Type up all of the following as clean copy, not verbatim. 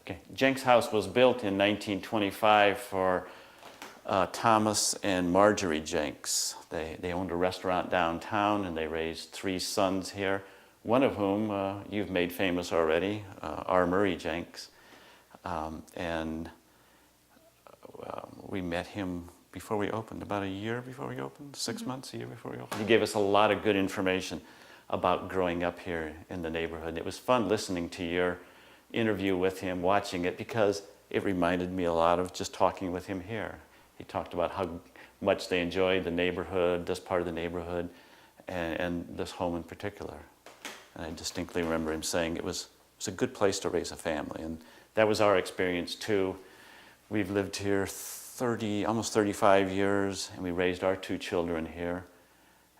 Okay. Jenks' house was built in 1925 for Thomas and Marjorie Jenks. They owned a restaurant downtown, and they raised 3 sons here, one of whom you've made famous already, R. Murray Jenks. We met him before we opened, about a year before we opened, 6 months, a year before we opened. He gave us a lot of good information about growing up here in the neighborhood. It was fun listening to your interview with him, watching it, because it reminded me a lot of just talking with him here. He talked about how much they enjoyed the neighborhood, this part of the neighborhood, and this home in particular. And I distinctly remember him saying it was a good place to raise a family, and that was our experience too. We've lived here almost 35 years, and we raised our 2 children here.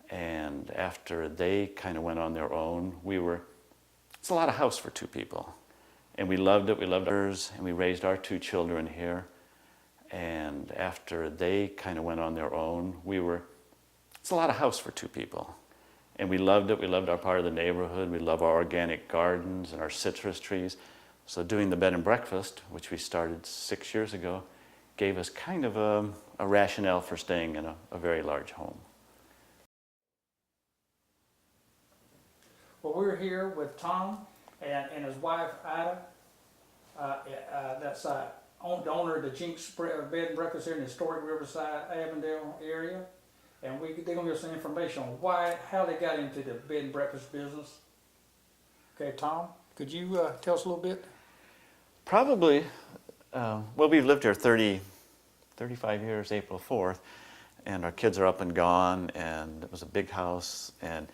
And after they kind of went on their own, it's a lot of house for 2 people. And we loved it, we loved ours, and we raised our 2 children here. And after they kind of went on their own, it's a lot of house for 2 people. And we loved it, we loved our part of the neighborhood, we love our organic gardens and our citrus trees. So doing the bed and breakfast, which we started 6 years ago, gave us kind of a rationale for staying in a very large home. Well, we're here with Tom and his wife, Ida. That's the owner of the Jenks Bed and Breakfast here in the historic Riverside, Avondale area. And they're going to give us some information on how they got into the bed and breakfast business. Okay, Tom, could you tell us a little bit? Probably, well, we've lived here 35 years, April 4th, and our kids are up and gone, and it was a big house, and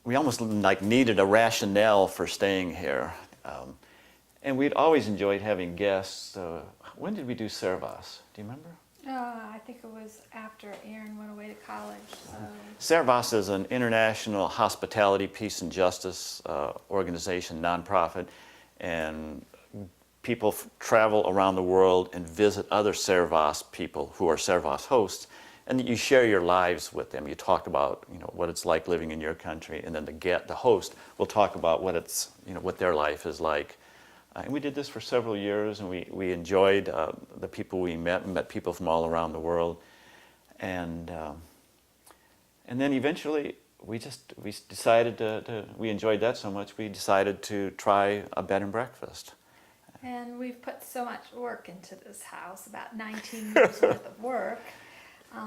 we almost needed a rationale for staying here. And we'd always enjoyed having guests. When did we do Servas? Do you remember? I think it was after Aaron went away to college. So. Servas is an international hospitality, peace, and justice organization, nonprofit, and people travel around the world and visit other Servas people who are Servas hosts, and you share your lives with them. You talk about what it's like living in your country, and then the host will talk about what their life is like. And we did this for several years, and we enjoyed the people we met people from all around the world. And then eventually we decided we enjoyed that so much, we decided to try a bed and breakfast. And we've put so much work into this house, about 19 years worth of work.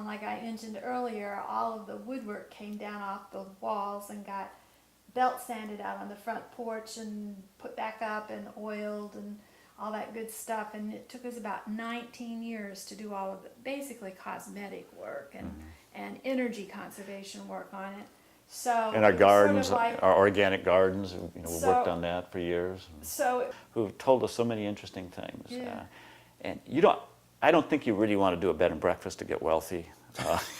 Like I mentioned earlier, all of the woodwork came down off the walls and got belt sanded out on the front porch and put back up and oiled and all that good stuff. And it took us about 19 years to do all of the basically cosmetic work and energy conservation work on it. So and our gardens, our organic gardens, we worked on that for years. Who've told us so many interesting things. Yeah. And I don't think you really want to do a bed and breakfast to get wealthy.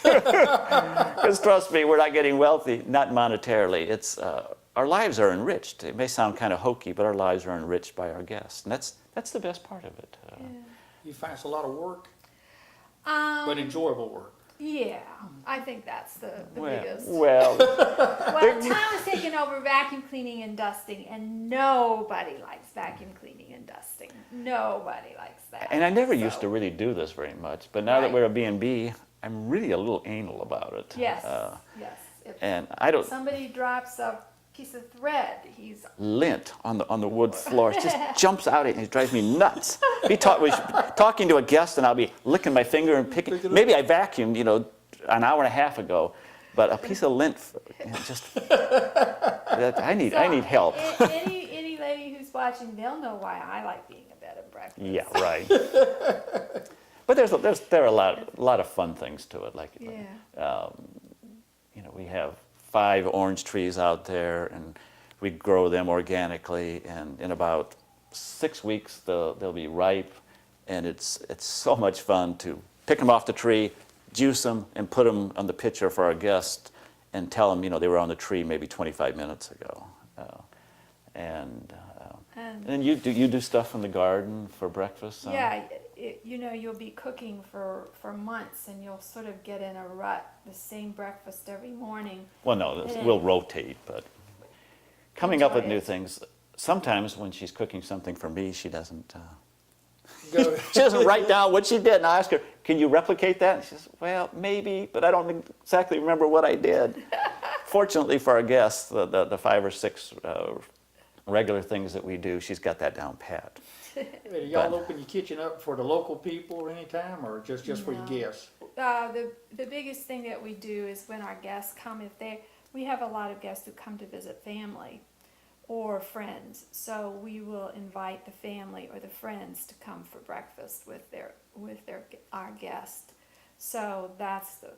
Because trust me, we're not getting wealthy, not monetarily. It's our lives are enriched. It may sound kind of hokey, but our lives are enriched by our guests, and that's the best part of it. Yeah. You find it's a lot of work, but enjoyable work. Yeah, I think that's the biggest. Well, Tom has taken over vacuum cleaning and dusting, and nobody likes vacuum cleaning and dusting. Nobody likes that. And I never used to really do this very much, but now that Right. we're a B&B, I'm really a little anal about it. Yes, yes. If somebody drops a piece of thread, he's lint on the wood floor. It just jumps out at me. It drives me nuts. We're talking to a guest, and I'll be licking my finger and picking. Maybe I vacuumed, an hour and a half ago, but a piece of lint, I need help. Any lady who's watching, they'll know why I like being a bed and breakfast. Yeah, right. But there are a lot of fun things to it. Like, we have 5 orange trees out there, and we grow them organically. And in about 6 weeks, they'll be ripe, and it's so much fun to pick them off the tree, juice them, and put them on the pitcher for our guests, and tell them they were on the tree maybe 25 minutes ago. And you do stuff in the garden for breakfast? Yeah, you'll be cooking for months, and you'll sort of get in a rut, the same breakfast every morning. Well, no, we'll rotate, but coming up with new things. sometimes when she's cooking something for me, she doesn't. Go. She doesn't write down what she did, and I ask her, "Can you replicate that?" And she says, "Well, maybe, but I don't exactly remember what I did." Fortunately for our guests, the 5 or 6 regular things that we do, she's got that down pat. Do y'all But- open your kitchen up for the local people anytime, or just for your No. guests? The biggest thing that we do is when our guests come, we have a lot of guests who come to visit family or friends, so we will invite the family or the friends to come for breakfast with our guest. So that's the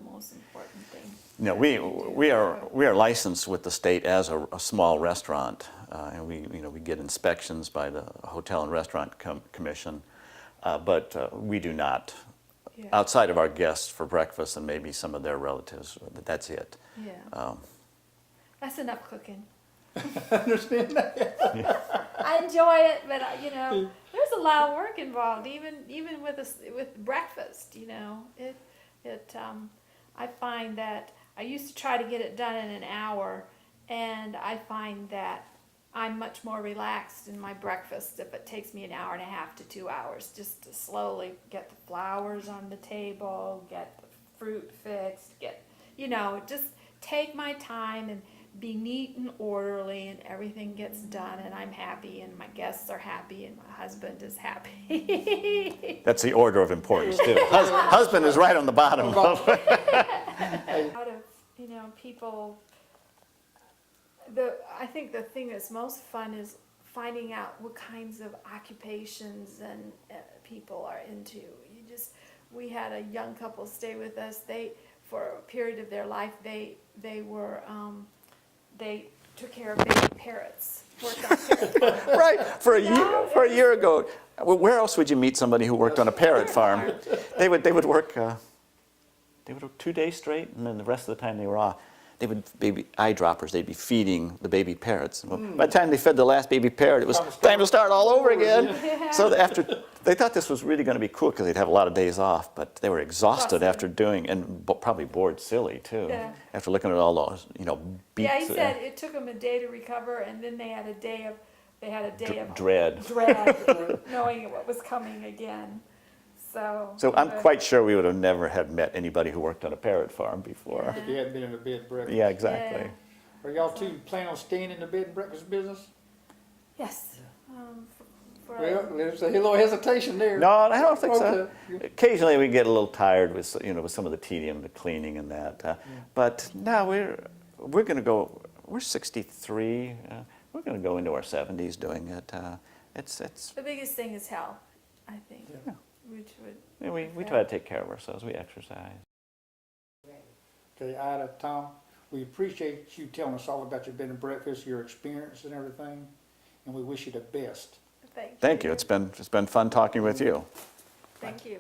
most important thing. No, we are licensed with the state as a small restaurant, and we get inspections by the Hotel and Restaurant Commission, but we do not. Yeah. Outside of our guests for breakfast and maybe some of their relatives, that's it. Yeah. That's enough cooking. I understand that. I enjoy it, but there's a lot of work involved, even with breakfast. I find that I used to try to get it done in an hour, and I find that I'm much more relaxed in my breakfast if it takes me an hour and a half to 2 hours just to slowly get the flowers on the table, get the fruit fixed, just take my time and be neat and orderly, and everything gets done, and I'm happy, and my guests are happy, and my husband is happy. That's the order of importance too. Husband is right on the bottom. A lot of people. I think the thing that's most fun is finding out what kinds of occupations and people are into. We had a young couple stay with us. For a period of their life, they took care of baby parrots. Worked on parrot Right, for a year ago. Well, where else would you meet somebody who worked on a parrot farm? They would work 2 days straight, and then the rest of the time they were off. They would baby eyedroppers. They'd be feeding the baby parrots. Well, by the time they fed the last baby parrot, it was time to start all over again. So they thought this was really going to be cool because they'd have a lot of days off, but they were exhausted after doing, and probably bored silly too. Yeah. After looking at all those, beats. Yeah, he said it took them a day to recover, and then they had a day of Dread. knowing what was coming again. So I'm quite sure we would have never had met anybody who worked on a parrot farm before. Yeah. If you hadn't been in the bed and breakfast. Yeah, exactly. Yeah. Are y'all two planning on staying in the bed and breakfast business? Yes. Well, there's a little hesitation there. No, I don't think so. Okay. Occasionally we get a little tired with with some of the tedium, the cleaning and that. But now we're going to go. We're 63. We're going to go into our 70s doing it. It's the biggest thing is health, I think. Yeah. Which would we try to take care of ourselves. We exercise. Okay, Ida, Tom, we appreciate you telling us all about your bed and breakfast, your experience and everything, and we wish you the best. thank you. Thank you. It's been fun talking with you. Thank you.